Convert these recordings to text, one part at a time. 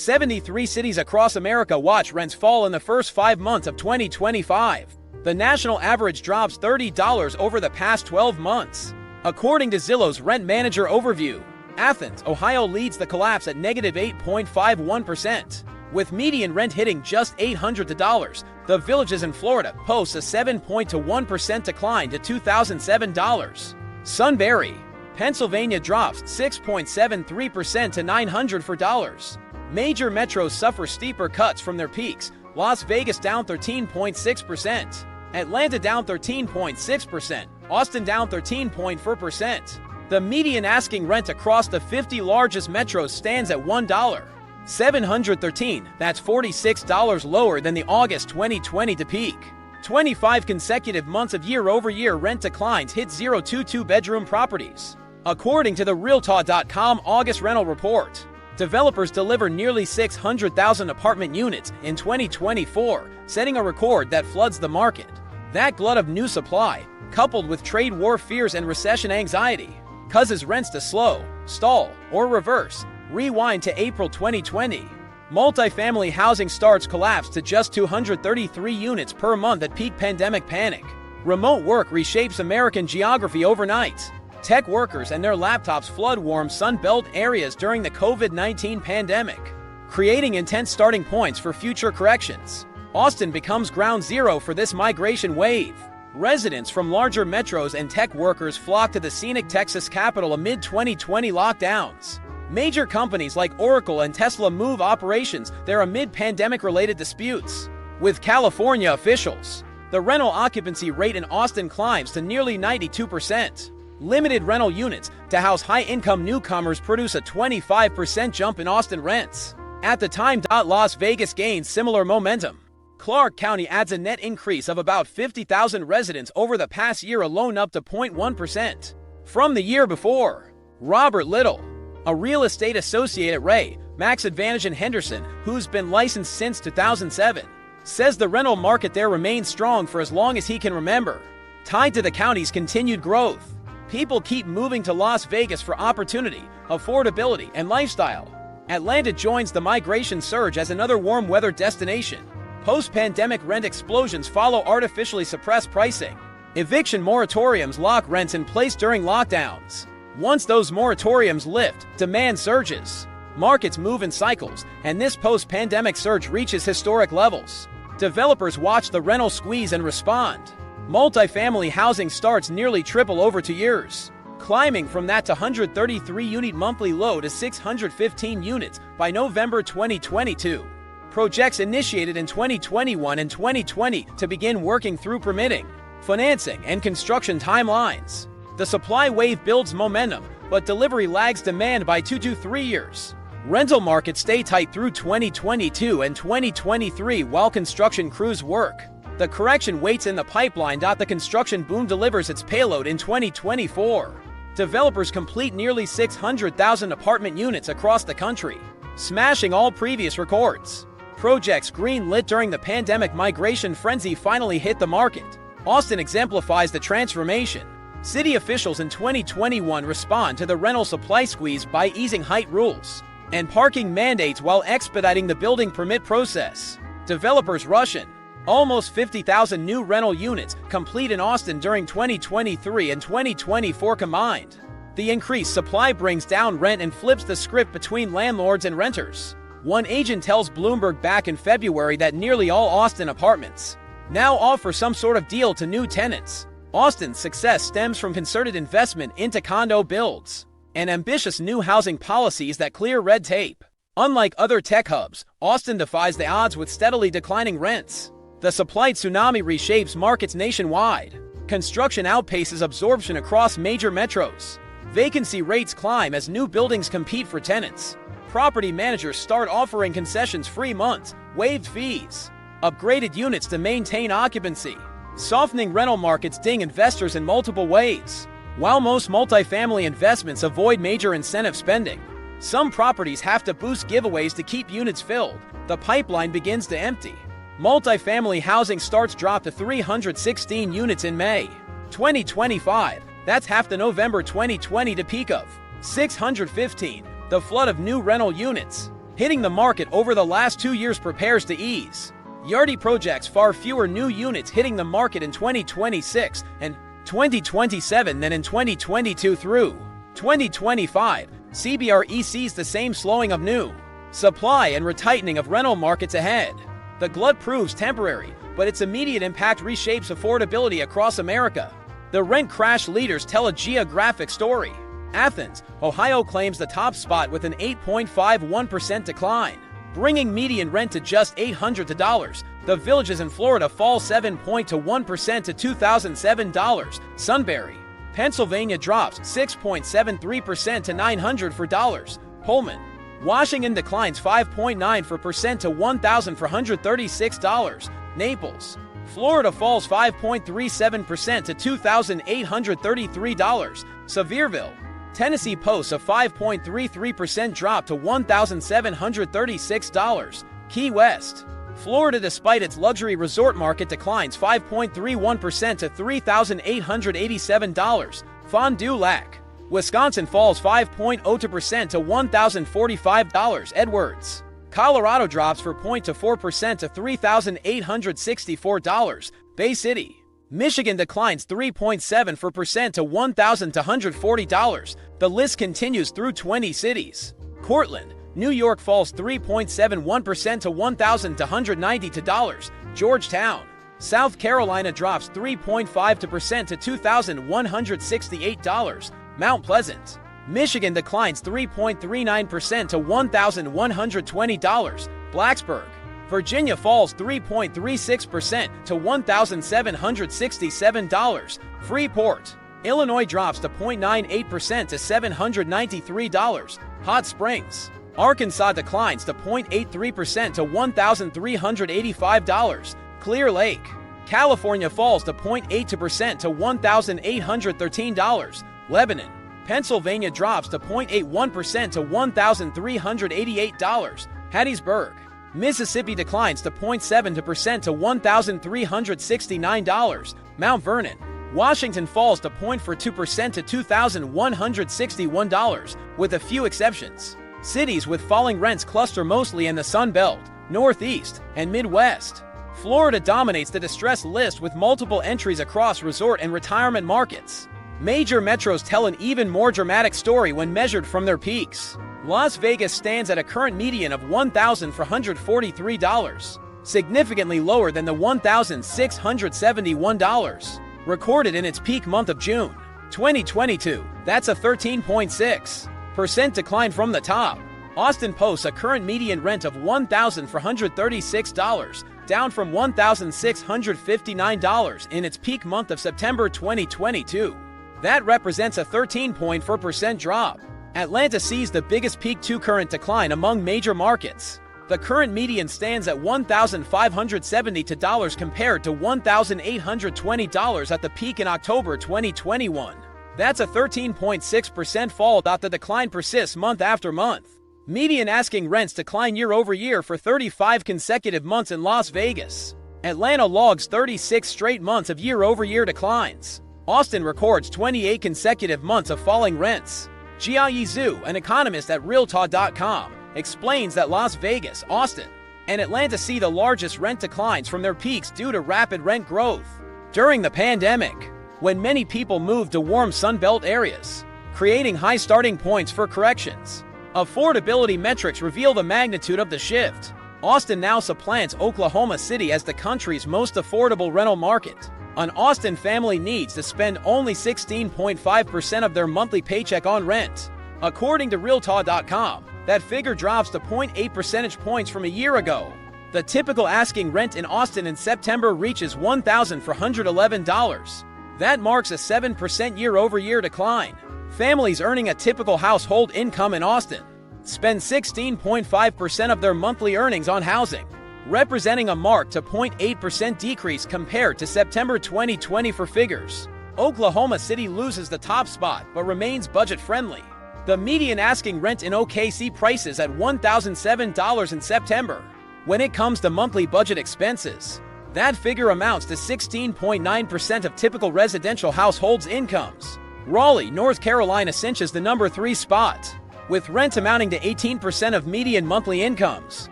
73 cities across America watch rents fall in the first 5 months of 2025. The national average drops $30 over the past 12 months. According to Zillow's Rent Manager Overview, Athens, Ohio leads the collapse at negative 8.51%. With median rent hitting just $800, the Villages in Florida posts a 7.1% decline to $2,007. Sunbury, Pennsylvania drops 6.73% to $900. Major metros suffer steeper cuts from their peaks. Las Vegas down 13.6%, Atlanta down 13.6%, Austin down 13.4%. The median asking rent across the 50 largest metros stands at $1,713. That's $46 lower than the August 2020 peak. 25 consecutive months of year-over-year rent declines hit 0 to 2-bedroom properties. According to the Realtor.com August rental report, developers delivered nearly 600,000 apartment units in 2024, setting a record that floods the market. That glut of new supply, coupled with trade war fears and recession anxiety, causes rents to slow, stall, or reverse. Rewind to April 2020. Multifamily housing starts collapsed to just 233 units per month at peak pandemic panic. Remote work reshapes American geography overnight. Tech workers and their laptops flood warm Sun-Belt areas during the COVID-19 pandemic, creating intense starting points for future corrections. Austin becomes ground zero for this migration wave. Residents from larger metros and tech workers flock to the scenic Texas capital amid 2020 lockdowns. Major companies like Oracle and Tesla move operations there amid pandemic-related disputes. With California officials, the rental occupancy rate in Austin climbs to nearly 92%. Limited rental units to house high-income newcomers produce a 25% jump in Austin rents. At the time, Las Vegas gains similar momentum. Clark County adds a net increase of about 50,000 residents over the past year alone, up to 0.1% from the year before. Robert Little, a real estate associate at Ray, Max Advantage in Henderson, who's been licensed since 2007, says the rental market there remains strong for as long as he can remember. Tied to the county's continued growth, people keep moving to Las Vegas for opportunity, affordability, and lifestyle. Atlanta joins the migration surge as another warm weather destination. Post-pandemic rent explosions follow artificially suppressed pricing. Eviction moratoriums lock rents in place during lockdowns. Once those moratoriums lift, demand surges. Markets move in cycles, and this post-pandemic surge reaches historic levels. Developers watch the rental squeeze and respond. Multifamily housing starts nearly triple over 2 years, climbing from that 133-unit monthly low to 615 units by November 2022. Projects initiated in 2021 and 2020 to begin working through permitting, financing, and construction timelines. The supply wave builds momentum, but delivery lags demand by 2 to 3 years. Rental markets stay tight through 2022 and 2023 while construction crews work. The correction waits in the pipeline. The construction boom delivers its payload in 2024. Developers complete nearly 600,000 apartment units across the country, smashing all previous records. Projects green-lit during the pandemic migration frenzy finally hit the market. Austin exemplifies the transformation. City officials in 2021 respond to the rental supply squeeze by easing height rules and parking mandates while expediting the building permit process. Developers rush in. Almost 50,000 new rental units complete in Austin during 2023 and 2024 combined. The increased supply brings down rent and flips the script between landlords and renters. One agent tells Bloomberg back in February that nearly all Austin apartments now offer some sort of deal to new tenants. Austin's success stems from concerted investment into condo builds and ambitious new housing policies that clear red tape. Unlike other tech hubs, Austin defies the odds with steadily declining rents. The supply tsunami reshapes markets nationwide. Construction outpaces absorption across major metros. Vacancy rates climb as new buildings compete for tenants. Property managers start offering concessions-free months, waived fees, upgraded units to maintain occupancy. Softening rental markets ding investors in multiple ways. While most multifamily investments avoid major incentive spending, some properties have to boost giveaways to keep units filled. The pipeline begins to empty. Multifamily housing starts drop to 316 units in May 2025. That's half the November 2020 peak of 615. The flood of new rental units hitting the market over the last 2 years prepares to ease. Yardi projects far fewer new units hitting the market in 2026 and 2027 than in 2022 through 2025. CBRE sees the same slowing of new supply and retightening of rental markets ahead. The glut proves temporary, but its immediate impact reshapes affordability across America. The rent crash leaders tell a geographic story. Athens, Ohio claims the top spot with an 8.51% decline, bringing median rent to just $800. The Villages in Florida fall 7.1% to $2,007. Sunbury, Pennsylvania drops 6.73% to $900. Pullman, Washington declines 5.94% to $1,436. Naples, Florida falls 5.37% to $2,833. Sevierville, Tennessee posts a 5.33% drop to $1,736. Key West, Florida, despite its luxury resort market, declines 5.31% to $3,887. Fond du Lac, Wisconsin falls 5.02% to $1,045. Edwards, Colorado drops 4.4% to $3,864. Bay City, Michigan declines 3.74% to $1,240. The list continues through 20 cities. Cortland, New York falls 3.71% to $1,292. Georgetown, South Carolina drops 3.52% to $2,168. Mount Pleasant, Michigan declines 3.39% to $1,120. Blacksburg, Virginia falls 3.36% to $1,767. Freeport, Illinois drops to 0.98% to $793. Hot Springs, Arkansas declines to 0.83% to $1,385. Clear Lake, California falls to 0.82% to $1,813. Lebanon, Pennsylvania drops to 0.81% to $1,388. Hattiesburg, Mississippi declines to 0.7% to $1,369. Mount Vernon, Washington falls to 0.42% to $2,161, with a few exceptions. Cities with falling rents cluster mostly in the Sun Belt, Northeast, and Midwest. Florida dominates the distress list with multiple entries across resort and retirement markets. Major metros tell an even more dramatic story when measured from their peaks. Las Vegas stands at a current median of $1,443, significantly lower than the $1,671 recorded in its peak month of June 2022. That's a 13.6% decline from the top. Austin posts a current median rent of $1,436, down from $1,659 in its peak month of September 2022. That represents a 13.4% drop. Atlanta sees the biggest peak to current decline among major markets. The current median stands at $1,570 compared to $1,820 at the peak in October 2021. That's a 13.6% fall. The decline persists month after month. Median asking rents decline year over year for 35 consecutive months in Las Vegas. Atlanta logs 36 straight months of year-over-year declines. Austin records 28 consecutive months of falling rents. Jiayi Zhu, an economist at Realtor.com, explains that Las Vegas, Austin, and Atlanta see the largest rent declines from their peaks due to rapid rent growth. During the pandemic, when many people moved to warm Sunbelt areas, creating high starting points for corrections, affordability metrics reveal the magnitude of the shift. Austin now supplants Oklahoma City as the country's most affordable rental market. An Austin family needs to spend only 16.5% of their monthly paycheck on rent. According to Realtor.com, that figure drops to 0.8 percentage points from a year ago. The typical asking rent in Austin in September reaches $1,411. That marks a 7% year-over-year decline. Families earning a typical household income in Austin spend 16.5% of their monthly earnings on housing, representing a marked 0.8% decrease compared to September 2020 for figures. Oklahoma City loses the top spot but remains budget-friendly. The median asking rent in OKC prices at $1,007 in September. When it comes to monthly budget expenses, that figure amounts to 16.9% of typical residential households' incomes. Raleigh, North Carolina cinches the number 3 spot, with rent amounting to 18% of median monthly incomes.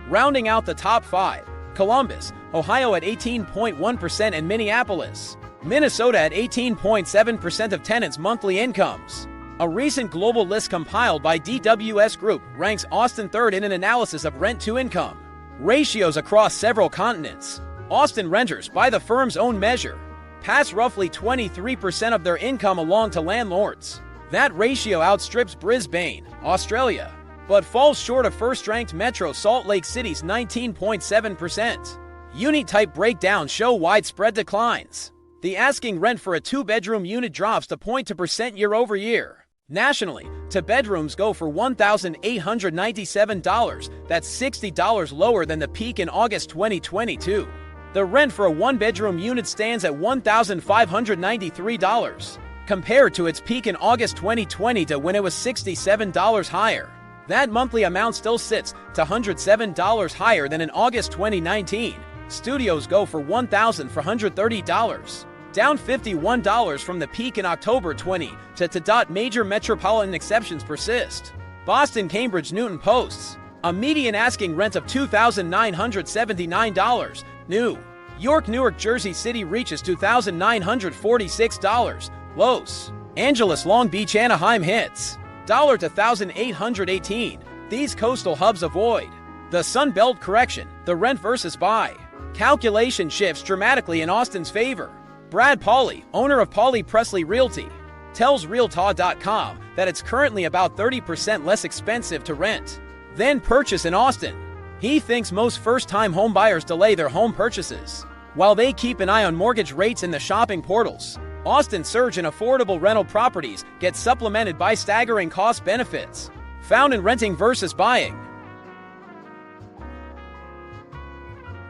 Rounding out the top 5, Columbus, Ohio at 18.1% and Minneapolis, Minnesota at 18.7% of tenants' monthly incomes. A recent global list compiled by DWS Group ranks Austin third in an analysis of rent-to-income ratios across several continents. Austin renters, by the firm's own measure, pass roughly 23% of their income along to landlords. That ratio outstrips Brisbane, Australia, but falls short of first-ranked Metro Salt Lake City's 19.7%. Unit-type breakdowns show widespread declines. The asking rent for a two-bedroom unit drops to 0.2% year-over-year. Nationally, two-bedrooms go for $1,897. That's $60 lower than the peak in August 2022. The rent for a one-bedroom unit stands at $1,593, compared to its peak in August 2020 when it was $67 higher. That monthly amount still sits to $107 higher than in August 2019. Studios go for $1,430. Down $51 from the peak in October 20 to major metropolitan exceptions persist. Boston Cambridge Newton posts a median asking rent of $2,979. New York Newark Jersey City reaches $2,946. Los Angeles Long Beach Anaheim hits $1 to $1,818. These coastal hubs avoid the Sun Belt correction. The rent versus buy calculation shifts dramatically in Austin's favor. Brad Pauley, owner of Pauley Presley Realty, tells Realtor.com that it's currently about 30% less expensive to rent than purchase in Austin. He thinks most first-time home buyers delay their home purchases while they keep an eye on mortgage rates in the shopping portals. Austin's surge in affordable rental properties gets supplemented by staggering cost benefits found in renting versus buying.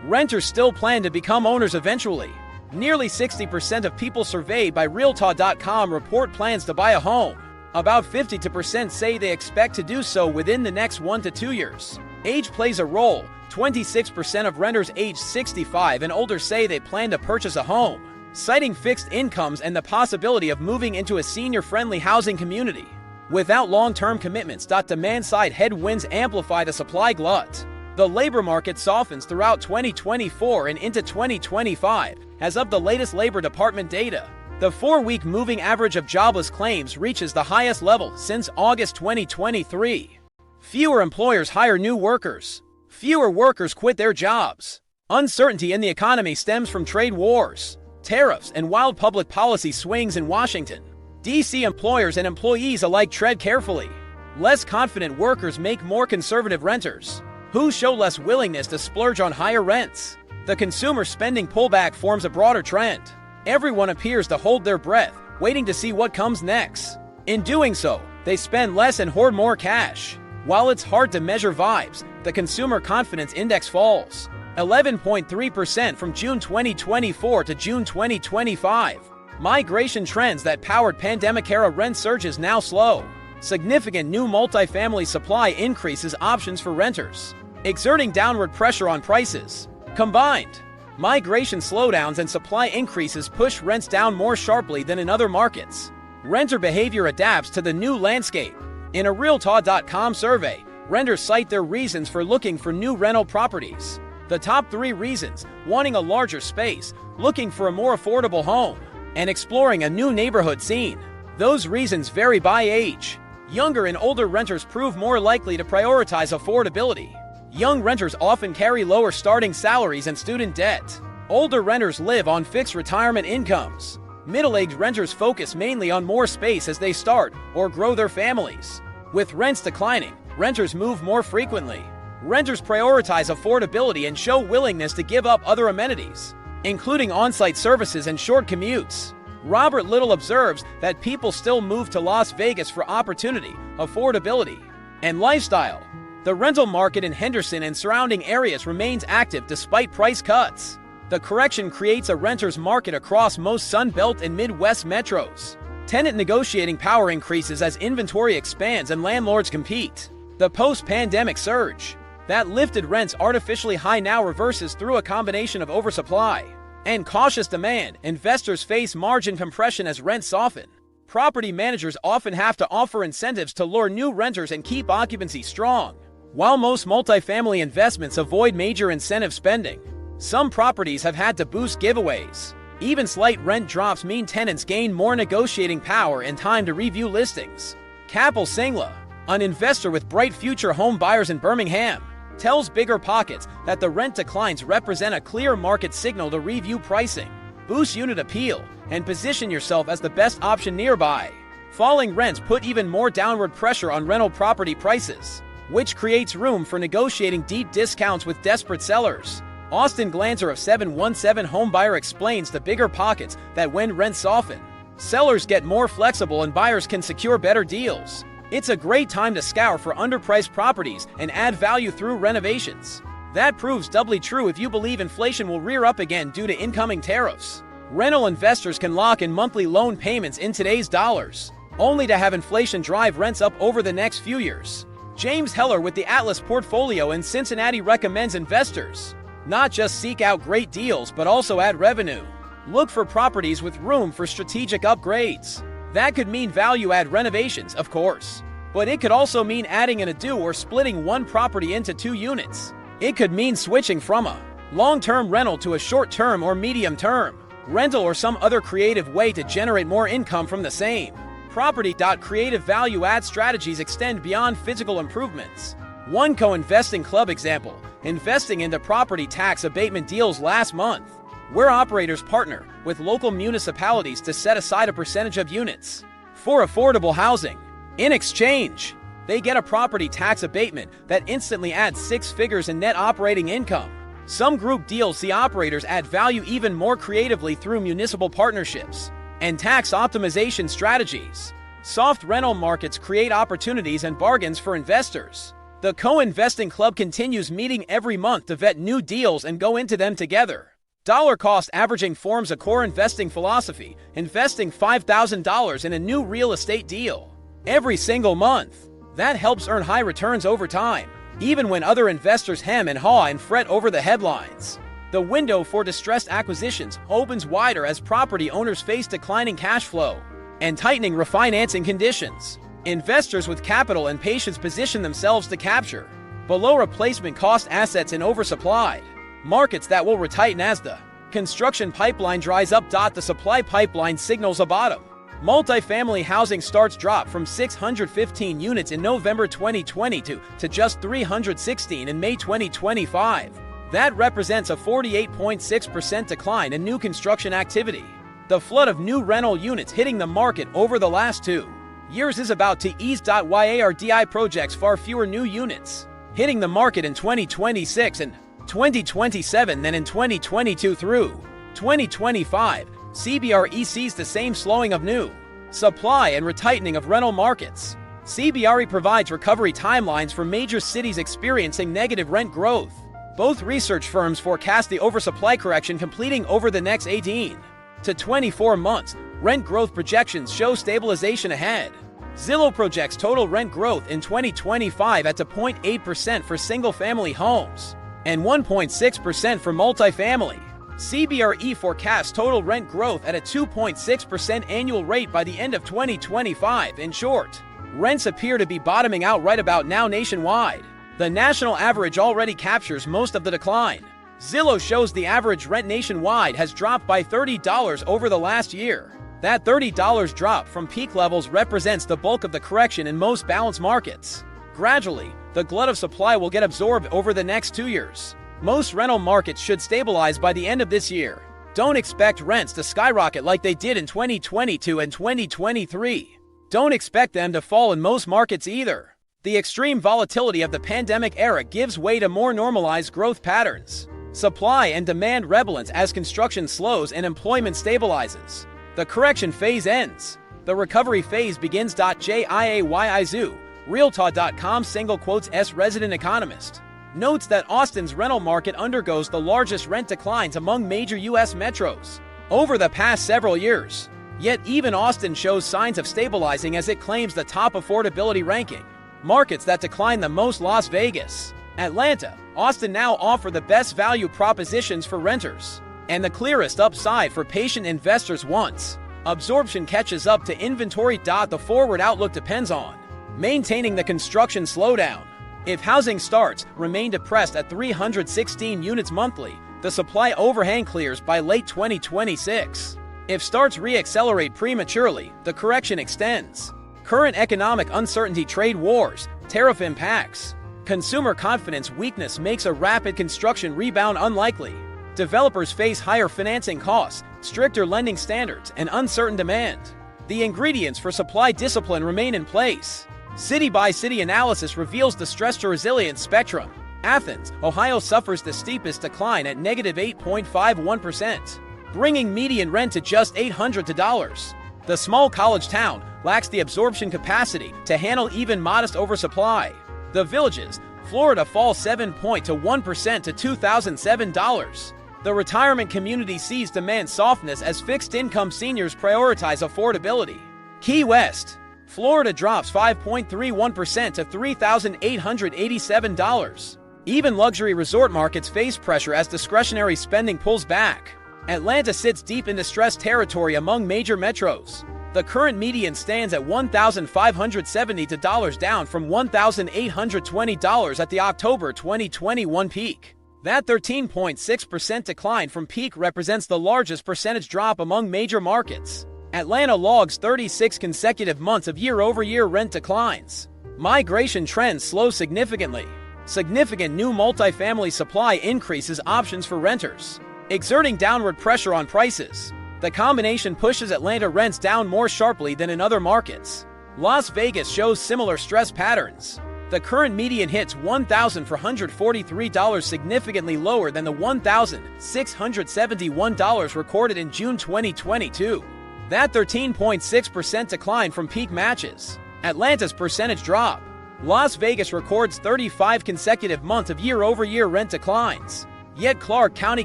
Renters still plan to become owners eventually. Nearly 60% of people surveyed by Realtor.com report plans to buy a home. About 52% say they expect to do so within the next 1 to 2 years. Age plays a role. 26% of renters aged 65 and older say they plan to purchase a home, citing fixed incomes and the possibility of moving into a senior-friendly housing community. Without long-term commitments, demand-side headwinds amplify the supply glut. The labor market softens throughout 2024 and into 2025, as of the latest Labor Department data. The 4-week moving average of jobless claims reaches the highest level since August 2023. Fewer employers hire new workers. Fewer workers quit their jobs. Uncertainty in the economy stems from trade wars, tariffs, and wild public policy swings in Washington. D.C. employers and employees alike tread carefully. Less confident workers make more conservative renters, who show less willingness to splurge on higher rents. The consumer spending pullback forms a broader trend. Everyone appears to hold their breath, waiting to see what comes next. In doing so, they spend less and hoard more cash. While it's hard to measure vibes, the Consumer Confidence Index falls 11.3% from June 2024 to June 2025. Migration trends that powered pandemic-era rent surges now slow. Significant new multifamily supply increases options for renters, exerting downward pressure on prices. Combined, migration slowdowns and supply increases push rents down more sharply than in other markets. Renter behavior adapts to the new landscape. In a Realtor.com survey, renters cite their reasons for looking for new rental properties. The top 3 reasons: wanting a larger space, looking for a more affordable home, and exploring a new neighborhood scene. Those reasons vary by age. Younger and older renters prove more likely to prioritize affordability. Young renters often carry lower starting salaries and student debt. Older renters live on fixed retirement incomes. Middle-aged renters focus mainly on more space as they start or grow their families. With rents declining, renters move more frequently. Renters prioritize affordability and show willingness to give up other amenities, including on-site services and short commutes. Robert Little observes that people still move to Las Vegas for opportunity, affordability, and lifestyle. The rental market in Henderson and surrounding areas remains active despite price cuts. The correction creates a renter's market across most Sun Belt and Midwest metros. Tenant negotiating power increases as inventory expands and landlords compete. The post-pandemic surge that lifted rents artificially high now reverses through a combination of oversupply and cautious demand. Investors face margin compression as rents soften. Property managers often have to offer incentives to lure new renters and keep occupancy strong. While most multifamily investments avoid major incentive spending, some properties have had to boost giveaways. Even slight rent drops mean tenants gain more negotiating power and time to review listings. Kapil Singla, an investor with bright future home buyers in Birmingham, tells Bigger Pockets that the rent declines represent a clear market signal to review pricing, boost unit appeal, and position yourself as the best option nearby. Falling rents put even more downward pressure on rental property prices, which creates room for negotiating deep discounts with desperate sellers. Austin Glanzer of 717 Homebuyer explains to Bigger Pockets that when rents soften, sellers get more flexible and buyers can secure better deals. It's a great time to scour for underpriced properties and add value through renovations. That proves doubly true if you believe inflation will rear up again due to incoming tariffs. Rental investors can lock in monthly loan payments in today's dollars, only to have inflation drive rents up over the next few years. James Heller with the Atlas Portfolio in Cincinnati recommends investors not just seek out great deals but also add revenue. Look for properties with room for strategic upgrades. That could mean value-add renovations, of course, but it could also mean adding an addition or splitting one property into 2 units. It could mean switching from a long-term rental to a short-term or medium-term rental or some other creative way to generate more income from the same property. Creative value-add strategies extend beyond physical improvements. One co-investing club example, investing into property tax abatement deals last month, where operators partner with local municipalities to set aside a percentage of units for affordable housing. In exchange, they get a property tax abatement that instantly adds 6 figures in net operating income. Some group deals see operators add value even more creatively through municipal partnerships and tax optimization strategies. Soft rental markets create opportunities and bargains for investors. The co-investing club continues meeting every month to vet new deals and go into them together. Dollar cost averaging forms a core investing philosophy, investing $5,000 in a new real estate deal every single month. That helps earn high returns over time, even when other investors hem and haw and fret over the headlines. The window for distressed acquisitions opens wider as property owners face declining cash flow and tightening refinancing conditions. Investors with capital and patience position themselves to capture below replacement cost assets in oversupplied markets that will retighten as the construction pipeline dries up. The supply pipeline signals a bottom. Multifamily housing starts drop from 615 units in November 2022 to just 316 in May 2025. That represents a 48.6% decline in new construction activity. The flood of new rental units hitting the market over the last 2 years is about to ease. YARDI projects far fewer new units hitting the market in 2026 and 2027 than in 2022 through 2025. CBRE sees the same slowing of new supply and retightening of rental markets. CBRE provides recovery timelines for major cities experiencing negative rent growth. Both research firms forecast the oversupply correction completing over the next 18 to 24 months. Rent growth projections show stabilization ahead. Zillow projects total rent growth in 2025 at 2.8% for single-family homes and 1.6% for multifamily. CBRE forecasts total rent growth at a 2.6% annual rate by the end of 2025. In short, rents appear to be bottoming out right about now nationwide. The national average already captures most of the decline. Zillow shows the average rent nationwide has dropped by $30 over the last year. That $30 drop from peak levels represents the bulk of the correction in most balanced markets. Gradually, the glut of supply will get absorbed over the next 2 years. Most rental markets should stabilize by the end of this year. Don't expect rents to skyrocket like they did in 2022 and 2023. Don't expect them to fall in most markets either. The extreme volatility of the pandemic era gives way to more normalized growth patterns. Supply and demand rebalance as construction slows and employment stabilizes. The correction phase ends. The recovery phase begins. JIAYIZU, Realtor.com S resident economist notes that Austin's rental market undergoes the largest rent declines among major U.S. metros over the past several years. Yet even Austin shows signs of stabilizing as it claims the top affordability ranking. Markets that decline the most: Las Vegas, Atlanta, Austin now offer the best value propositions for renters and the clearest upside for patient investors. Once Absorption catches up to inventory. The forward outlook depends on maintaining the construction slowdown. If housing starts remain depressed at 316 units monthly, the supply overhang clears by late 2026. If starts re-accelerate prematurely, the correction extends. Current economic uncertainty, trade wars, tariff impacts, consumer confidence weakness makes a rapid construction rebound unlikely. Developers face higher financing costs, stricter lending standards, and uncertain demand. The ingredients for supply discipline remain in place. City-by-city analysis reveals the stress-to-resilience spectrum. Athens, Ohio suffers the steepest decline at -8.51%, bringing median rent to just $800. The small college town lacks the absorption capacity to handle even modest oversupply. The Villages, Florida fall 7.1% to $2,007. The retirement community sees demand softness as fixed-income seniors prioritize affordability. Key West, Florida drops 5.31% to $3,887. Even luxury resort markets face pressure as discretionary spending pulls back. Atlanta sits deep in distressed territory among major metros. The current median stands at $1,570, down from $1,820 at the October 2021 peak. That 13.6% decline from peak represents the largest percentage drop among major markets. Atlanta logs 36 consecutive months of year-over-year rent declines. Migration trends slow significantly. Significant new multifamily supply increases options for renters, exerting downward pressure on prices. The combination pushes Atlanta rents down more sharply than in other markets. Las Vegas shows similar stress patterns. The current median hits $1,443, significantly lower than the $1,671 recorded in June 2022. That 13.6% decline from peak matches Atlanta's percentage drop. Las Vegas records 35 consecutive months of year-over-year rent declines. Yet Clark County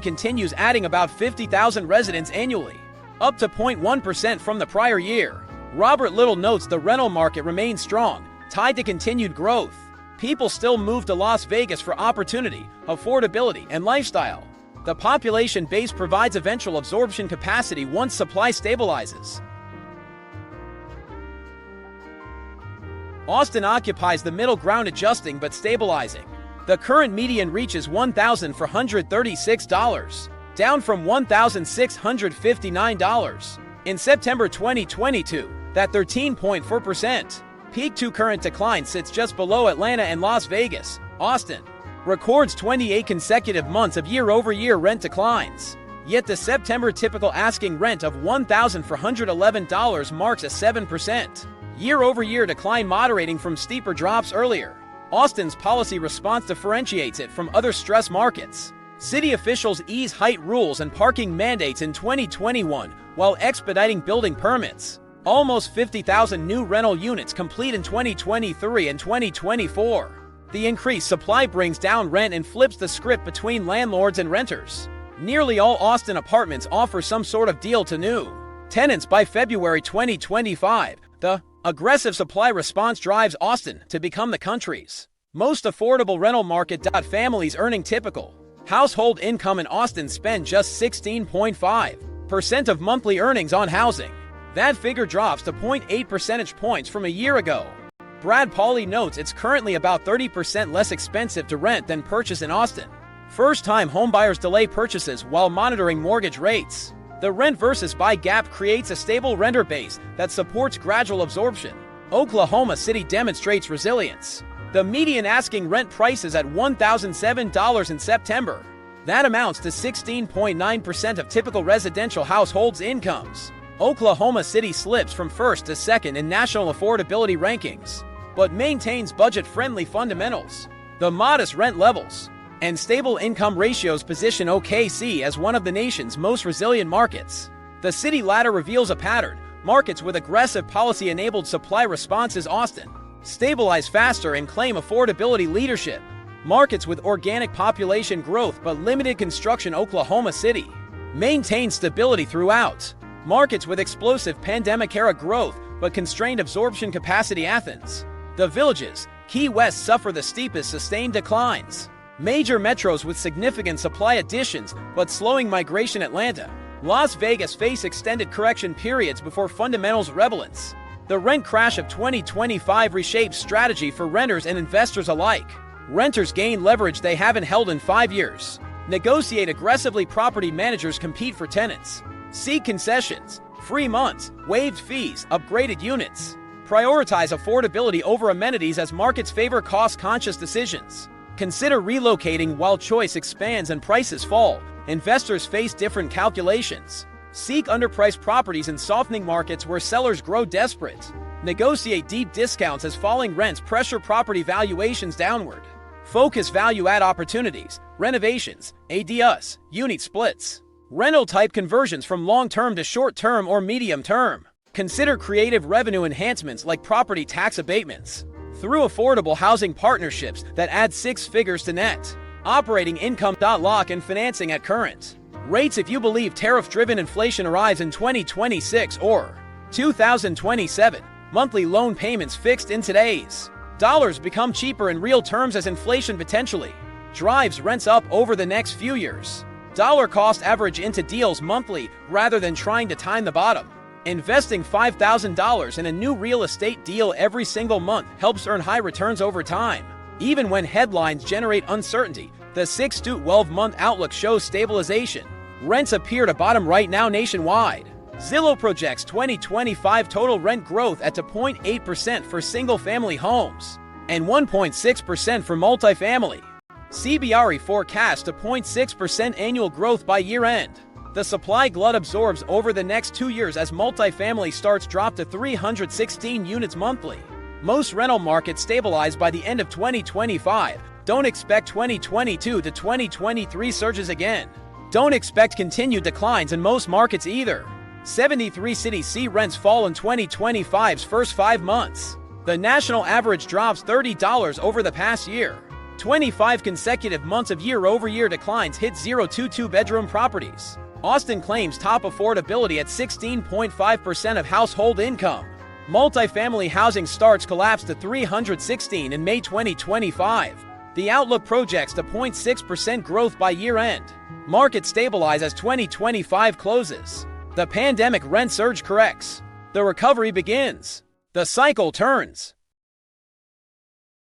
continues adding about 50,000 residents annually, up to 0.1% from the prior year. Robert Little notes the rental market remains strong, tied to continued growth. People still move to Las Vegas for opportunity, affordability, and lifestyle. The population base provides eventual absorption capacity once supply stabilizes. Austin occupies the middle ground, adjusting but stabilizing. The current median reaches $1,436, down from $1,659. In September 2022, that 13.4% peak to current decline sits just below Atlanta and Las Vegas. Austin records 28 consecutive months of year-over-year rent declines. Yet the September typical asking rent of $1,411 marks a 7% year-over-year decline, moderating from steeper drops earlier. Austin's policy response differentiates it from other stress markets. City officials ease height rules and parking mandates in 2021 while expediting building permits. Almost 50,000 new rental units complete in 2023 and 2024. The increased supply brings down rent and flips the script between landlords and renters. Nearly all Austin apartments offer some sort of deal to new tenants by February 2025. The aggressive supply response drives Austin to become the country's most affordable rental market. Families earning typical household income in Austin spend just 16.5% of monthly earnings on housing. That figure drops to 0.8 percentage points from a year ago. Brad Pauly notes it's currently about 30% less expensive to rent than purchase in Austin. First-time homebuyers delay purchases while monitoring mortgage rates. The rent versus buy gap creates a stable renter base that supports gradual absorption. Oklahoma City demonstrates resilience. The median asking rent price is at $1,007 in September. That amounts to 16.9% of typical residential households' incomes. Oklahoma City slips from first to second in national affordability rankings, but maintains budget-friendly fundamentals. The modest rent levels and stable income ratios position OKC as one of the nation's most resilient markets. The city ladder reveals a pattern. Markets with aggressive policy-enabled supply responses: Austin stabilize faster and claim affordability leadership. Markets with organic population growth but limited construction: Oklahoma City maintain stability throughout. Markets with explosive pandemic-era growth but constrained absorption capacity: Athens. The Villages, Key West suffer the steepest sustained declines. Major metros with significant supply additions but slowing migration: Atlanta, Las Vegas face extended correction periods before fundamentals relevance. The rent crash of 2025 reshapes strategy for renters and investors alike. Renters gain leverage they haven't held in 5 years. Negotiate aggressively. Property managers compete for tenants. Seek concessions, free months, waived fees, upgraded units. Prioritize affordability over amenities as markets favor cost-conscious decisions. Consider relocating while choice expands and prices fall. Investors face different calculations. Seek underpriced properties in softening markets where sellers grow desperate. Negotiate deep discounts as falling rents pressure property valuations downward. Focus value-add opportunities, renovations, ADUs, unit splits. Rental type conversions from long-term to short-term or medium-term. Consider creative revenue enhancements like property tax abatements. Through affordable housing partnerships that add 6 figures to net. Operating income. Lock in financing at current rates if you believe tariff-driven inflation arrives in 2026 or 2027. Monthly loan payments fixed in today's dollars become cheaper in real terms as inflation potentially drives rents up over the next few years. Dollar cost average into deals monthly rather than trying to time the bottom. Investing $5,000 in a new real estate deal every single month helps earn high returns over time. Even when headlines generate uncertainty, the 6-to-12-month outlook shows stabilization. Rents appear to bottom right now nationwide. Zillow projects 2025 total rent growth at 2.8% for single-family homes and 1.6% for multifamily. CBRE forecasts 0.6% annual growth by year-end. The supply glut absorbs over the next 2 years as multifamily starts drop to 316 units monthly. Most rental markets stabilize by the end of 2025. Don't expect 2022 to 2023 surges again. Don't expect continued declines in most markets either. 73 cities see rents fall in 2025's first 5 months. The national average drops $30 over the past year. 25 consecutive months of year-over-year declines hit 0 to 2-bedroom properties. Austin claims top affordability at 16.5% of household income. Multifamily housing starts collapsed to 316 in May 2025. The outlook projects 0.6% growth by year-end. Markets stabilize as 2025 closes. The pandemic rent surge corrects. The recovery begins. The cycle turns.